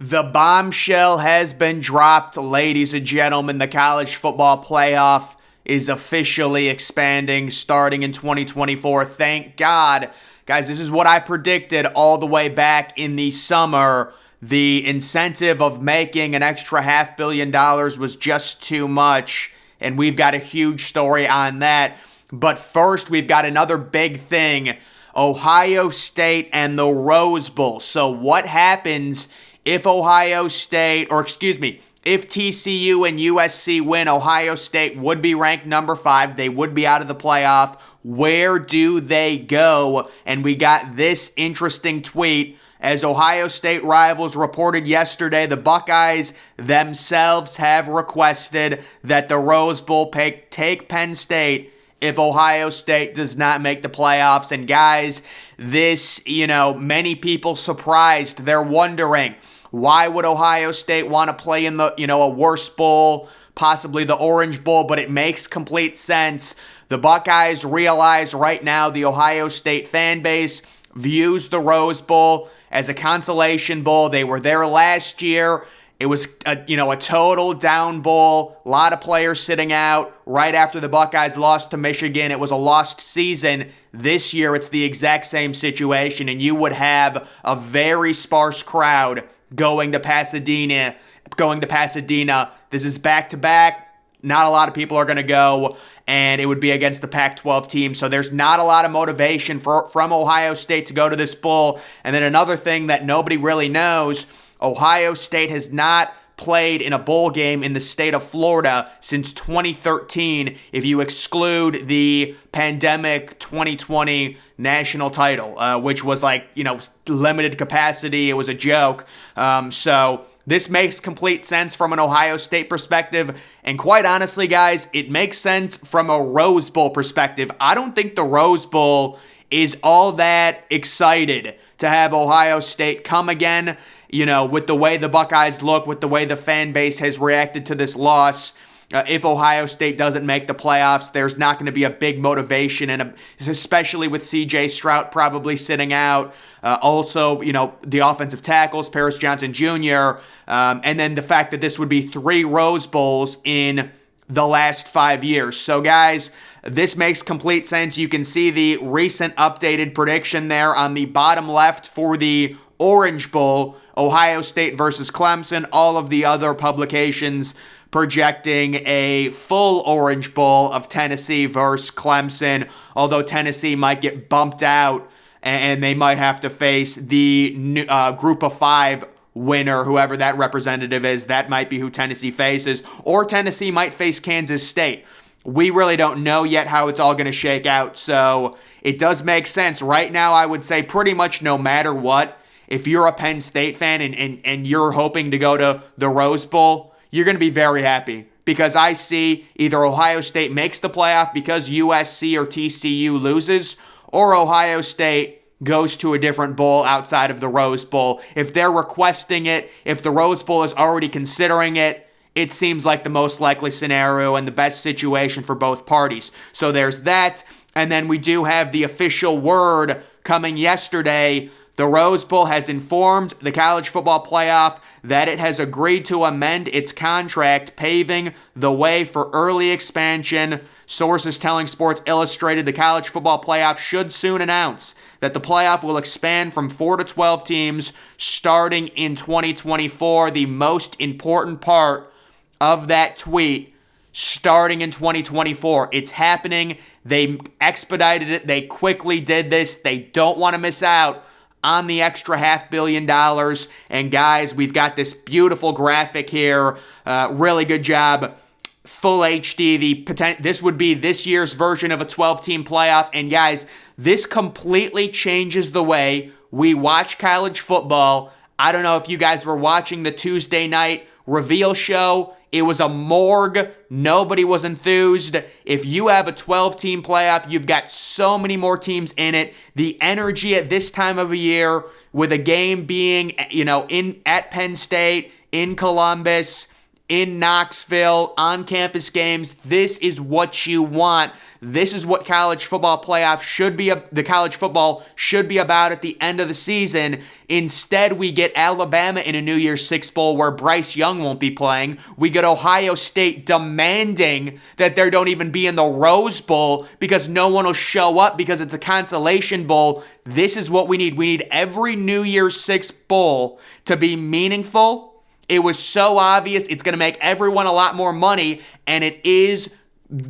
The bombshell has been dropped, ladies and gentlemen. The college football playoff is officially expanding starting in 2024. Thank God. Guys, this is what I predicted all the way back in the summer. The incentive of making an extra $500 million was just too much, and we've got a huge story on that. But first, we've got another big thing, Ohio State and the Rose Bowl. So what happens if if TCU and USC win? Ohio State would be ranked number 5. They would be out of the playoff. Where do they go? And we got this interesting tweet. As Ohio State rivals reported yesterday, the Buckeyes themselves have requested that the Rose Bowl take Penn State if Ohio State does not make the playoffs. And guys, this, many people surprised. They're wondering, why would Ohio State want to play in the, a worse bowl, possibly the Orange Bowl? But it makes complete sense. The Buckeyes realize right now the Ohio State fan base views the Rose Bowl as a consolation bowl. They were there last year. It was a total down bowl. A lot of players sitting out right after the Buckeyes lost to Michigan. It was a lost season. This year, it's the exact same situation, and you would have a very sparse crowd going to Pasadena. This is back-to-back. Not a lot of people are going to go, and it would be against the Pac-12 team. So there's not a lot of motivation from Ohio State to go to this bowl. And then another thing that nobody really knows, Ohio State has not played in a bowl game in the state of Florida since 2013, if you exclude the pandemic 2020 national title, which was limited capacity. It was a joke. So this makes complete sense from an Ohio State perspective. And quite honestly, guys, it makes sense from a Rose Bowl perspective. I don't think the Rose Bowl is all that excited to have Ohio State come again, with the way the Buckeyes look, with the way the fan base has reacted to this loss. If Ohio State doesn't make the playoffs, there's not going to be a big motivation, and especially with C.J. Stroud probably sitting out. Also, the offensive tackles, Paris Johnson Jr., and then the fact that this would be 3 Rose Bowls in the last 5 years. So, guys, this makes complete sense. You can see the recent updated prediction there on the bottom left for the Orange Bowl, Ohio State versus Clemson. All of the other publications projecting a full Orange Bowl of Tennessee versus Clemson, although Tennessee might get bumped out and they might have to face the Group of 5 winner, whoever that representative is. That might be who Tennessee faces, or Tennessee might face Kansas State. We really don't know yet how it's all going to shake out, so it does make sense. Right now, I would say pretty much no matter what, if you're a Penn State fan and you're hoping to go to the Rose Bowl, you're going to be very happy, because I see either Ohio State makes the playoff because USC or TCU loses, or Ohio State goes to a different bowl outside of the Rose Bowl. If they're requesting it, if the Rose Bowl is already considering it, it seems like the most likely scenario and the best situation for both parties. So there's that. And then we do have the official word coming yesterday. The Rose Bowl has informed the College Football Playoff that it has agreed to amend its contract, paving the way for early expansion. Sources telling Sports Illustrated the College Football Playoff should soon announce that the playoff will expand from 4 to 12 teams starting in 2024. The most important part of that tweet, starting in 2024. It's happening. They expedited it. They quickly did this. They don't want to miss out on the extra $500 million. And guys, we've got this beautiful graphic here. Really good job. Full HD. This would be this year's version of a 12-team playoff. And guys, this completely changes the way we watch college football. I don't know if you guys were watching the Tuesday night reveal show. It was a morgue. Nobody was enthused. If you have a 12-team playoff, you've got so many more teams in it. The energy at this time of a year, with a game being, at Penn State, in Columbus, in Knoxville, on-campus games. This is what you want. This is what college football playoff should be. The college football should be about at the end of the season. Instead, we get Alabama in a New Year's Six Bowl where Bryce Young won't be playing. We get Ohio State demanding that they don't even be in the Rose Bowl because no one will show up because it's a consolation bowl. This is what we need. We need every New Year's Six Bowl to be meaningful. It was so obvious. It's going to make everyone a lot more money, and it is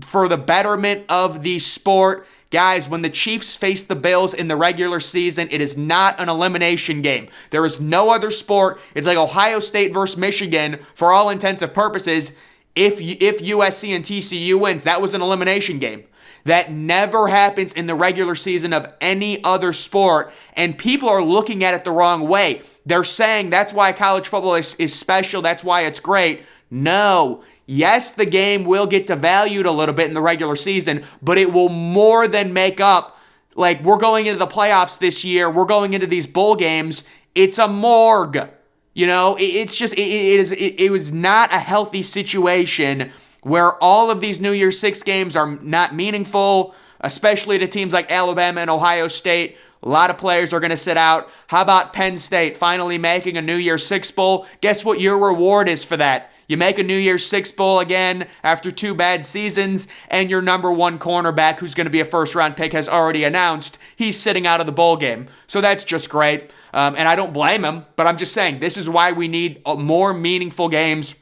for the betterment of the sport. Guys, when the Chiefs face the Bills in the regular season, it is not an elimination game. There is no other sport. It's like Ohio State versus Michigan for all intents and purposes. If USC and TCU wins, that was an elimination game. That never happens in the regular season of any other sport, and people are looking at it the wrong way. They're saying that's why college football is special, that's why it's great. No. Yes, the game will get devalued a little bit in the regular season, but it will more than make up. Like, we're going into the playoffs this year, we're going into these bowl games, it's a morgue. You know, it was not a healthy situation where all of these New Year's Six games are not meaningful, especially to teams like Alabama and Ohio State. A lot of players are going to sit out. How about Penn State finally making a New Year's Six Bowl? Guess what your reward is for that? You make a New Year's Six Bowl again after 2 bad seasons, and your number 1 cornerback, who's going to be a first-round pick, has already announced he's sitting out of the bowl game. So that's just great. And I don't blame him, but I'm just saying this is why we need more meaningful games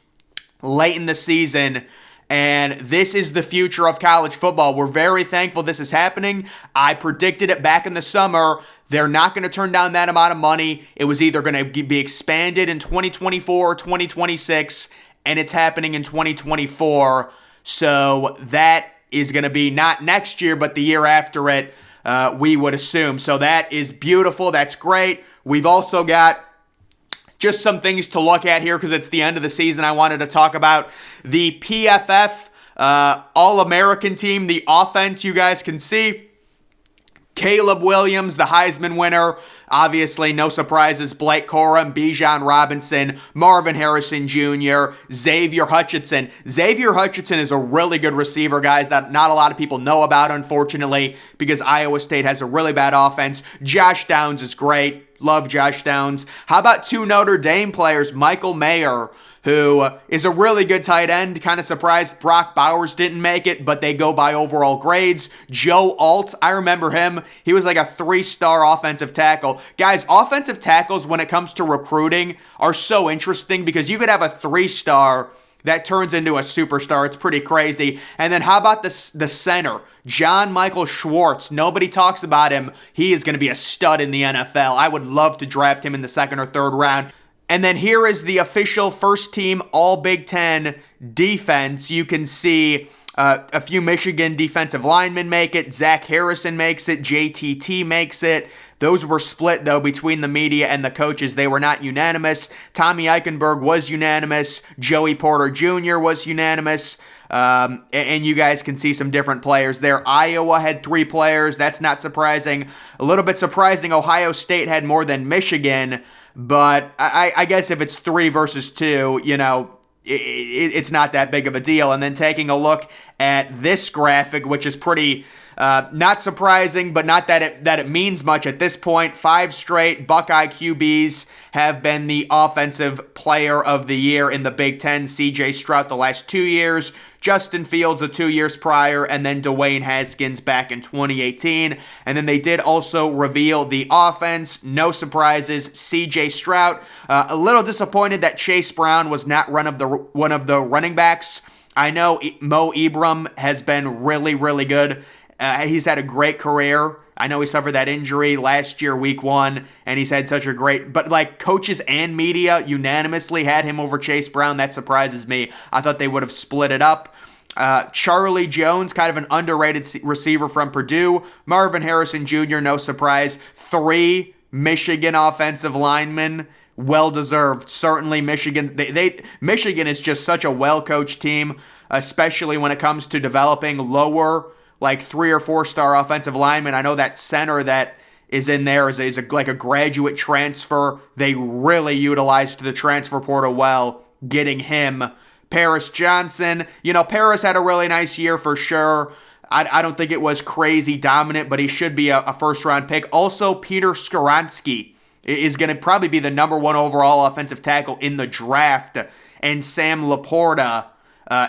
late in the season. And this is the future of college football. We're very thankful this is happening. I predicted it back in the summer. They're not going to turn down that amount of money. It was either going to be expanded in 2024 or 2026, and it's happening in 2024. So that is going to be not next year, but the year after it, we would assume. So that is beautiful. That's great. We've also got just some things to look at here because it's the end of the season. I wanted to talk about the PFF All-American team, the offense you guys can see. Caleb Williams, the Heisman winner. Obviously, no surprises. Blake Corum, Bijan Robinson, Marvin Harrison Jr., Xavier Hutchinson. Xavier Hutchinson is a really good receiver, guys, that not a lot of people know about, unfortunately, because Iowa State has a really bad offense. Josh Downs is great. Love Josh Downs. How about 2 Notre Dame players? Michael Mayer, who is a really good tight end. Kind of surprised Brock Bowers didn't make it, but they go by overall grades. Joe Alt, I remember him. He was like a 3-star offensive tackle. Guys, offensive tackles, when it comes to recruiting, are so interesting because you could have a 3-star that turns into a superstar. It's pretty crazy. And then how about the center? John Michael Schwartz. Nobody talks about him. He is going to be a stud in the NFL. I would love to draft him in the 2nd or 3rd round. And then here is the official first team All Big Ten defense. You can see a few Michigan defensive linemen make it. Zach Harrison makes it. JTT makes it. Those were split, though, between the media and the coaches. They were not unanimous. Tommy Eichenberg was unanimous. Joey Porter Jr. was unanimous. And you guys can see some different players there. Iowa had 3 players. That's not surprising. A little bit surprising, Ohio State had more than Michigan. But I guess if it's 3 versus 2, you know, it's not that big of a deal. And then taking a look at this graphic, which is pretty not surprising, but not that it means much at this point. 5 straight Buckeye QBs have been the offensive player of the year in the Big Ten. CJ Stroud the last 2 years, Justin Fields the 2 years prior, and then Dwayne Haskins back in 2018. And then they did also reveal the offense. No surprises. CJ Stroud. A little disappointed that Chase Brown was not one of the running backs. I know Mo Ibram has been really, really good. He's had a great career. I know he suffered that injury last year, week 1, and he's had such a great... But, like, coaches and media unanimously had him over Chase Brown. That surprises me. I thought they would have split it up. Charlie Jones, kind of an underrated receiver from Purdue. Marvin Harrison Jr., no surprise. 3 Michigan offensive linemen. Well-deserved. Certainly Michigan. Michigan is just such a well-coached team, especially when it comes to developing lower, like 3 or 4-star offensive linemen. I know that center that is in there is like a graduate transfer. They really utilized the transfer portal well, getting him Paris Johnson. Paris had a really nice year for sure. I don't think it was crazy dominant, but he should be a first-round pick. Also, Peter Skoronski is going to probably be the number 1 overall offensive tackle in the draft. And Sam Laporta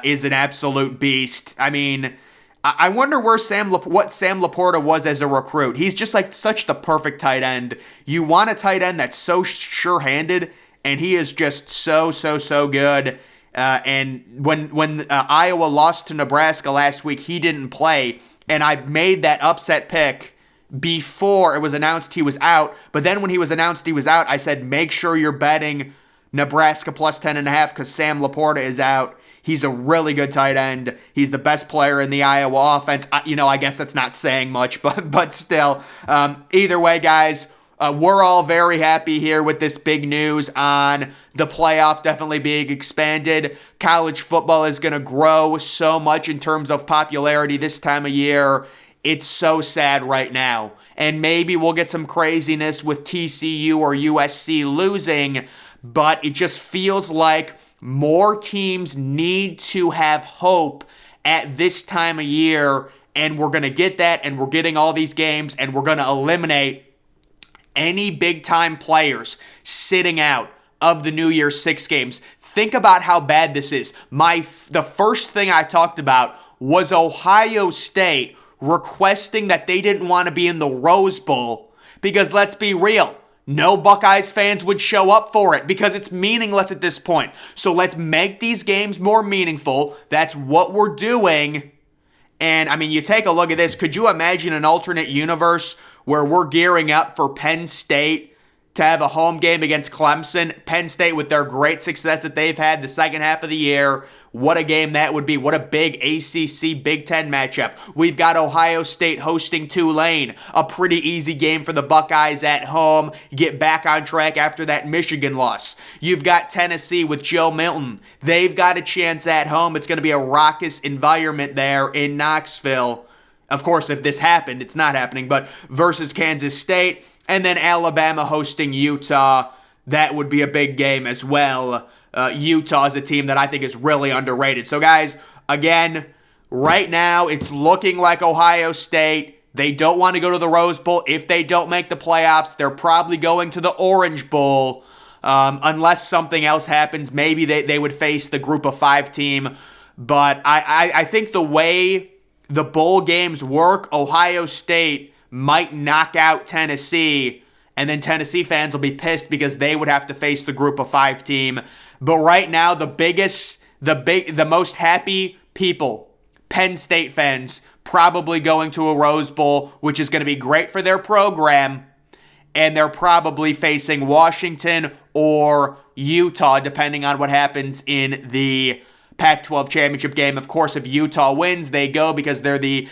is an absolute beast. I mean, I wonder what Sam Laporta was as a recruit. He's just like such the perfect tight end. You want a tight end that's so sure-handed, and he is just so good. And when Iowa lost to Nebraska last week, he didn't play. And I made that upset pick before it was announced he was out. But then when he was announced he was out, I said, make sure you're betting Nebraska plus 10.5 because Sam Laporta is out. He's a really good tight end. He's the best player in the Iowa offense. I guess that's not saying much, but still. Either way, guys, we're all very happy here with this big news on the playoff definitely being expanded. College football is going to grow so much in terms of popularity this time of year. It's so sad right now. And maybe we'll get some craziness with TCU or USC losing, but it just feels like more teams need to have hope at this time of year, and we're going to get that, and we're getting all these games, and we're going to eliminate any big-time players sitting out of the New Year's 6 games. Think about how bad this is. The first thing I talked about was Ohio State requesting that they didn't want to be in the Rose Bowl because, let's be real, no Buckeyes fans would show up for it because it's meaningless at this point. So let's make these games more meaningful. That's what we're doing. And, I mean, you take a look at this. Could you imagine an alternate universe where we're gearing up for Penn State to have a home game against Clemson? Penn State, with their great success that they've had the second half of the year, what a game that would be. What a big ACC Big Ten matchup. We've got Ohio State hosting Tulane. A pretty easy game for the Buckeyes at home. Get back on track after that Michigan loss. You've got Tennessee with Joe Milton. They've got a chance at home. It's going to be a raucous environment there in Knoxville. Of course, if this happened, it's not happening, but versus Kansas State. And then Alabama hosting Utah. That would be a big game as well. Utah is a team that I think is really underrated. So, guys, again, right now it's looking like Ohio State. They don't want to go to the Rose Bowl. If they don't make the playoffs, they're probably going to the Orange Bowl. Unless something else happens, maybe they would face the Group of 5 team. But I think the way the bowl games work, Ohio State might knock out Tennessee, and then Tennessee fans will be pissed because they would have to face the Group of 5 team. But right now, the most happy people, Penn State fans, probably going to a Rose Bowl, which is going to be great for their program, and they're probably facing Washington or Utah, depending on what happens in the Pac-12 championship game. Of course, if Utah wins, they go because they're the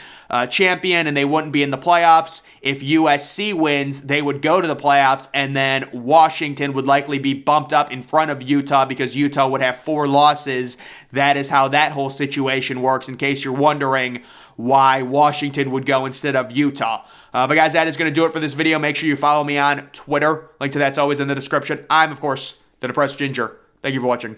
champion and they wouldn't be in the playoffs. If USC wins, they would go to the playoffs, and then Washington would likely be bumped up in front of Utah because Utah would have 4 losses. That is how that whole situation works, in case you're wondering why Washington would go instead of Utah. But guys, that is going to do it for this video. Make sure you follow me on Twitter. Link to that's always in the description. I'm, of course, the Depressed Ginger. Thank you for watching.